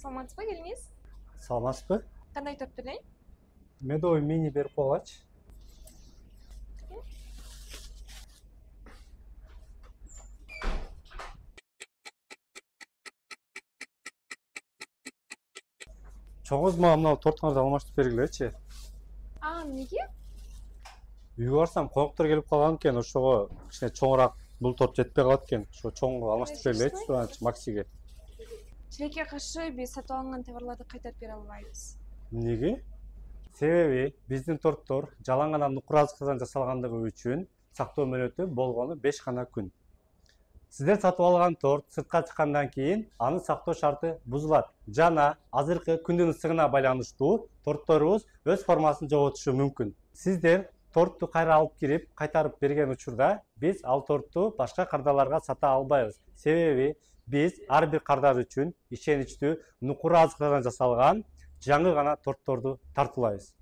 Саламатсызбы, келиңиз? Саламатсызбы? Кандай торт берейин? Медовый мини берип койгулачы. Чоңуз мага мына тортуңарды алмаштырып бергилечи. Неге? Үйгө барсам коноктор келип калган экен, ошого кичине чоңураак бул торт жетпей калат экен. Ошо чоңго алмаштырып бергилечи, Суранч Максиге. Тилекке каршы биз сатып алынган товарларды кайтарып бере албайбыз. Эмнеге? Себеби биздин торттор жалаң гана нукур азыктардан жасалгандыгы үчүн сактоо мөөнөтү болгону 5 гана күн. Сиздер сатып алган торт сыртка чыккандан кийин анын сактоо шарты бузулат жана азыркы күндүн ысыгына байланыштуу тортторубуз өз формасын жоготушу мүмкүн. Сиздер тортту кайра алып кирип кайтарып берген учурда биз ал тортту башка кардаларга сата албайбыз. Себеби биз ар бир кардар үчүн ишеничтүү нукур азыктардан жасалган жаңы гана тортторду тартуулайбыз.